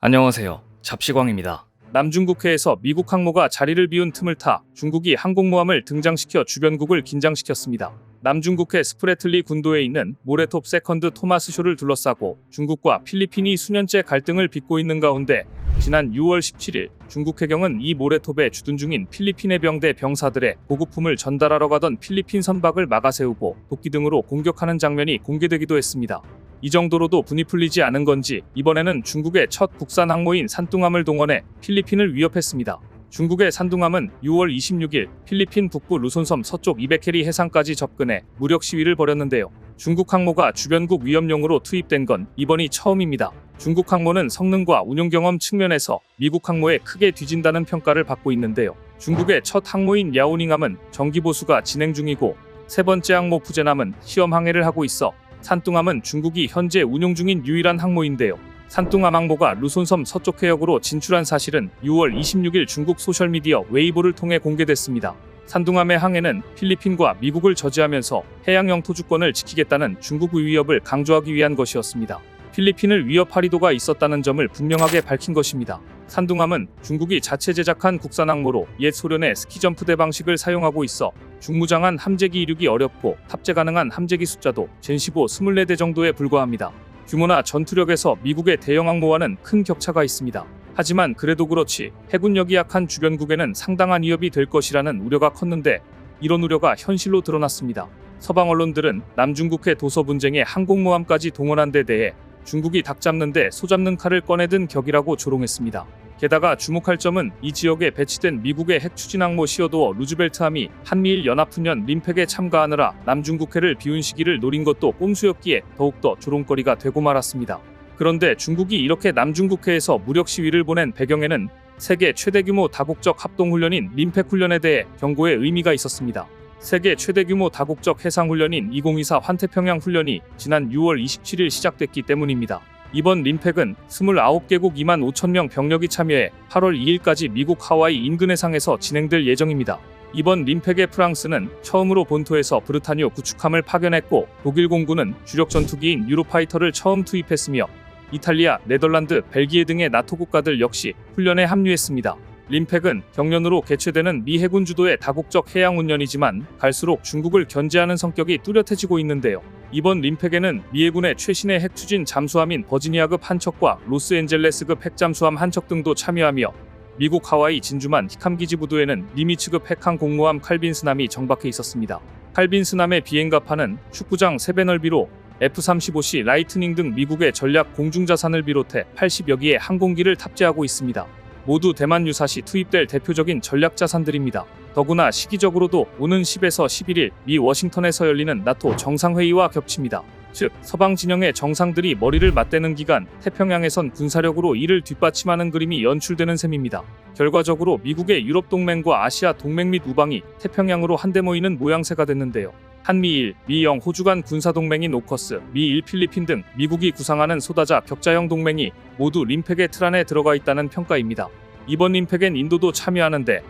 안녕하세요. 잡시광입니다. 남중국해에서 미국 항모가 자리를 비운 틈을 타 중국이 항공모함을 등장시켜 주변국을 긴장시켰습니다. 남중국해 스프래틀리 군도에 있는 모레톱 세컨드 토마스 쇼를 둘러싸고 중국과 필리핀이 수년째 갈등을 빚고 있는 가운데 지난 6월 17일 중국 해경은 이 모레톱에 주둔 중인 필리핀 해병대 병사들의 보급품을 전달하러 가던 필리핀 선박을 막아세우고 도끼 등으로 공격하는 장면이 공개되기도 했습니다. 이 정도로도 분이 풀리지 않은 건지 이번에는 중국의 첫 국산 항모인 산둥함을 동원해 필리핀을 위협했습니다. 중국의 산둥함은 6월 26일 필리핀 북부 루손섬 서쪽 200캐리 해상까지 접근해 무력 시위를 벌였는데요. 중국 항모가 주변국 위협용으로 투입된 건 이번이 처음입니다. 중국 항모는 성능과 운용 경험 측면에서 미국 항모에 크게 뒤진다는 평가를 받고 있는데요. 중국의 첫 항모인 야오닝함은 정기 보수가 진행 중이고 세 번째 항모 푸젠함은 시험 항해를 하고 있어 산둥함은 중국이 현재 운용 중인 유일한 항모인데요. 산둥함 항모가 루손섬 서쪽 해역으로 진출한 사실은 6월 26일 중국 소셜미디어 웨이보를 통해 공개됐습니다. 산둥함의 항해는 필리핀과 미국을 저지하면서 해양 영토 주권을 지키겠다는 중국의 위협을 강조하기 위한 것이었습니다. 필리핀을 위협할 의도가 있었다는 점을 분명하게 밝힌 것입니다. 산둥함은 중국이 자체 제작한 국산 항모로 옛 소련의 스키점프대 방식을 사용하고 있어 중무장한 함재기 이륙이 어렵고 탑재 가능한 함재기 숫자도 젠15 24대 정도에 불과합니다. 규모나 전투력에서 미국의 대형 항모와는 큰 격차가 있습니다. 하지만 그래도 그렇지 해군력이 약한 주변국에는 상당한 위협이 될 것이라는 우려가 컸는데 이런 우려가 현실로 드러났습니다. 서방 언론들은 남중국해 도서 분쟁에 항공모함까지 동원한 데 대해 중국이 닭 잡는데 소 잡는 칼을 꺼내든 격이라고 조롱했습니다. 게다가 주목할 점은 이 지역에 배치된 미국의 핵 추진 항모 시어도어 루즈벨트함이 한미일 연합훈련 림팩에 참가하느라 남중국해를 비운 시기를 노린 것도 꼼수였기에 더욱더 조롱거리가 되고 말았습니다. 그런데 중국이 이렇게 남중국해에서 무력 시위를 보낸 배경에는 세계 최대 규모 다국적 합동훈련인 림팩 훈련에 대해 경고의 의미가 있었습니다. 세계 최대 규모 다국적 해상훈련인 2024 환태평양 훈련이 지난 6월 27일 시작됐기 때문입니다. 이번 림팩은 29개국 2만 5천 명 병력이 참여해 8월 2일까지 미국 하와이 인근 해상에서 진행될 예정입니다. 이번 림팩에 프랑스는 처음으로 본토에서 브르타뉴 구축함을 파견했고 독일 공군은 주력 전투기인 유로파이터를 처음 투입했으며 이탈리아, 네덜란드, 벨기에 등의 나토 국가들 역시 훈련에 합류했습니다. 림팩은 경련으로 개최되는 미 해군 주도의 다국적 해양훈련이지만 갈수록 중국을 견제하는 성격이 뚜렷해지고 있는데요. 이번 림팩에는 미 해군의 최신의 핵 추진 잠수함인 버지니아급 한 척과 로스앤젤레스급 핵잠수함 한 척 등도 참여하며 미국 하와이 진주만 히캄기지 부두에는 니미츠급 핵항공모함 칼빈스남이 정박해 있었습니다. 칼빈스남의 비행가파는 축구장 3배 넓이로 F-35C 라이트닝 등 미국의 전략 공중자산을 비롯해 80여 기의 항공기를 탑재하고 있습니다. 모두 대만 유사시 투입될 대표적인 전략자산들입니다. 더구나 시기적으로도 오는 10에서 11일 미 워싱턴에서 열리는 나토 정상회의와 겹칩니다. 즉 서방 진영의 정상들이 머리를 맞대는 기간 태평양에선 군사력으로 이를 뒷받침하는 그림이 연출되는 셈입니다. 결과적으로 미국의 유럽 동맹과 아시아 동맹 및 우방이 태평양으로 한데 모이는 모양새가 됐는데요. 한미일, 미영, 호주 간 군사동맹인 오커스, 미일, 필리핀 등 미국이 구상하는 소다자 격자형 동맹이 모두 림팩의 틀 안에 들어가 있다는 평가입니다. 이번 림팩엔 인도도 참여하는데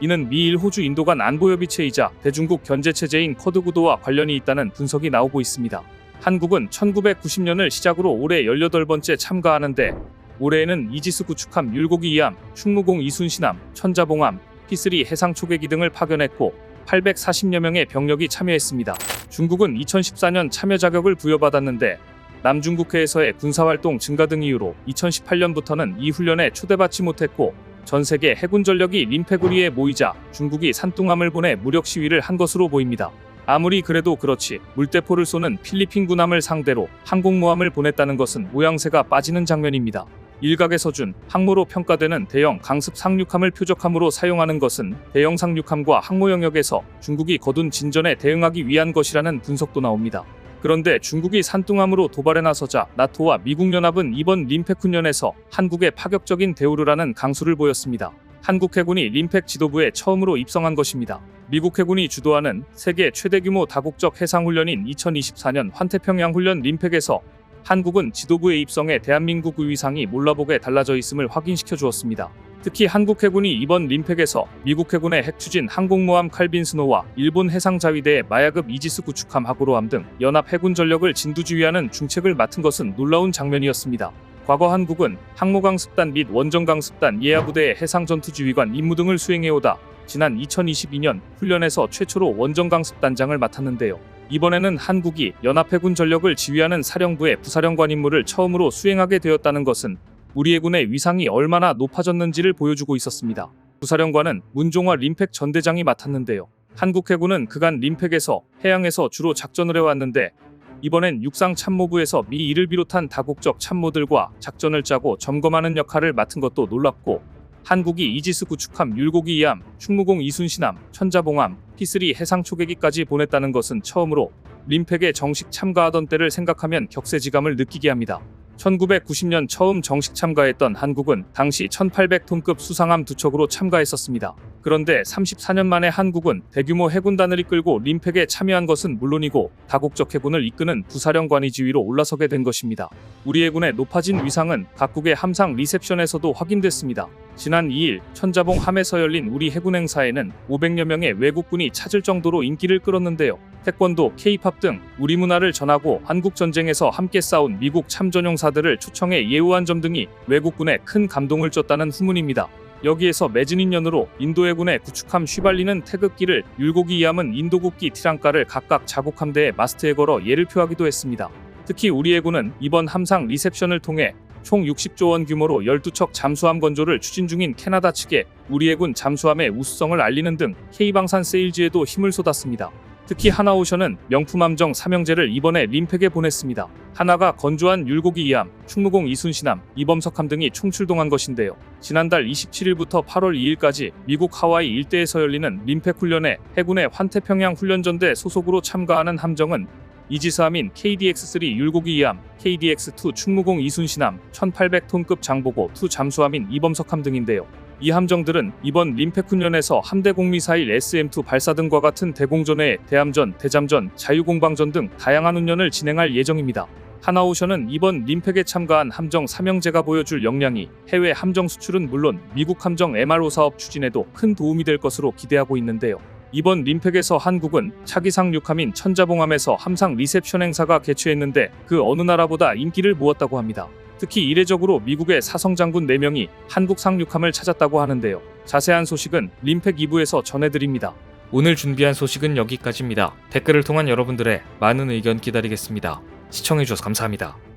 이는 미일, 호주, 인도 간 안보협의체이자 대중국 견제체제인 쿼드 구도와 관련이 있다는 분석이 나오고 있습니다. 한국은 1990년을 시작으로 올해 18번째 참가하는데 올해에는 이지스 구축함 율곡이 2함, 충무공 이순신함, 천자봉함, P3 해상 초계기 등을 파견했고 840여 명의 병력이 참여했습니다. 중국은 2014년 참여 자격을 부여받았는데 남중국해에서의 군사활동 증가 등 이유로 2018년부터는 이 훈련에 초대받지 못했고 전 세계 해군 전력이 림팩을 위해 모이자 중국이 산둥함을 보내 무력 시위를 한 것으로 보입니다. 아무리 그래도 그렇지 물대포를 쏘는 필리핀 군함을 상대로 항공모함을 보냈다는 것은 모양새가 빠지는 장면입니다. 일각에서 준 항모로 평가되는 대형 강습 상륙함을 표적함으로 사용하는 것은 대형 상륙함과 항모 영역에서 중국이 거둔 진전에 대응하기 위한 것이라는 분석도 나옵니다. 그런데 중국이 산둥함으로 도발에 나서자 나토와 미국 연합은 이번 림팩 훈련에서 한국에 파격적인 대우를 강수를 보였습니다. 한국 해군이 림팩 지도부에 처음으로 입성한 것입니다. 미국 해군이 주도하는 세계 최대 규모 다국적 해상훈련인 2024년 환태평양 훈련 림팩에서 한국은 지도부의 입성에 대한민국의 위상이 몰라보게 달라져 있음을 확인시켜 주었습니다. 특히 한국 해군이 이번 림팩에서 미국 해군의 핵추진 항공모함 칼빈스노와 일본 해상자위대의 마야급 이지스 구축함 하고로함 등 연합 해군 전력을 진두지휘하는 중책을 맡은 것은 놀라운 장면이었습니다. 과거 한국은 항모강습단 및 원정강습단 예하부대의 해상전투지휘관 임무 등을 수행해오다 지난 2022년 훈련에서 최초로 원정강습단장을 맡았는데요. 이번에는 한국이 연합해군 전력을 지휘하는 사령부의 부사령관 임무를 처음으로 수행하게 되었다는 것은 우리 해군의 위상이 얼마나 높아졌는지를 보여주고 있었습니다. 부사령관은 문종화 림팩 전대장이 맡았는데요. 한국 해군은 그간 림팩에서 해양에서 주로 작전을 해왔는데 이번엔 육상참모부에서 미 이를 비롯한 다국적 참모들과 작전을 짜고 점검하는 역할을 맡은 것도 놀랍고 한국이 이지스 구축함 율곡이 이함, 충무공 이순신함, 천자봉함, P3 해상초계기까지 보냈다는 것은 처음으로 림팩에 정식 참가하던 때를 생각하면 격세지감을 느끼게 합니다. 1990년 처음 정식 참가했던 한국은 당시 1800톤급 수상함 2척으로 참가했었습니다. 그런데 34년 만에 한국은 대규모 해군단을 이끌고 림팩에 참여한 것은 물론이고 다국적 해군을 이끄는 부사령관이 지위로 올라서게 된 것입니다. 우리 해군의 높아진 위상은 각국의 함상 리셉션에서도 확인됐습니다. 지난 2일 천자봉 함에서 열린 우리 해군 행사에는 500여 명의 외국군이 찾을 정도로 인기를 끌었는데요. 태권도, K-팝 등 우리 문화를 전하고 한국 전쟁에서 함께 싸운 미국 참전용사들을 초청해 예우한 점 등이 외국군에 큰 감동을 줬다는 후문입니다. 여기에서 맺은 인연으로 인도 해군의 구축함 휘발리는 태극기를, 율곡이 이함은 인도국기 티랑가를 각각 자국 함대의 마스트에 걸어 예를 표하기도 했습니다. 특히 우리 해군은 이번 함상 리셉션을 통해 총 60조 원 규모로 12척 잠수함 건조를 추진 중인 캐나다 측에 우리 해군 잠수함의 우수성을 알리는 등 K방산 세일즈에도 힘을 쏟았습니다. 특히 하나오션은 명품함정 삼형제를 이번에 림팩에 보냈습니다. 하나가 건조한 율곡이 이함, 충무공 이순신함, 이범석함 등이 총출동한 것인데요. 지난달 27일부터 8월 2일까지 미국 하와이 일대에서 열리는 림팩 훈련에 해군의 환태평양 훈련전대 소속으로 참가하는 함정은 이지스함인 KDX-3 율곡이 이함, KDX-2 충무공 이순신함, 1800톤급 장보고 2 잠수함인 이범석함 등인데요. 이 함정들은 이번 림팩 훈련에서 함대공 미사일 SM-2 발사 등과 같은 대공전에 대함전, 대잠전, 자유공방전 등 다양한 훈련을 진행할 예정입니다. 하나오션은 이번 림팩에 참가한 함정 삼형제가 보여줄 역량이 해외 함정 수출은 물론 미국 함정 MRO 사업 추진에도 큰 도움이 될 것으로 기대하고 있는데요. 이번 림팩에서 한국은 차기상 6함인 천자봉함에서 함상 리셉션 행사가 개최했는데 그 어느 나라보다 인기를 모았다고 합니다. 특히 이례적으로 미국의 사성장군 4명이 한국 상륙함을 찾았다고 하는데요. 자세한 소식은 림팩 2부에서 전해드립니다. 오늘 준비한 소식은 여기까지입니다. 댓글을 통한 여러분들의 많은 의견 기다리겠습니다. 시청해주셔서 감사합니다.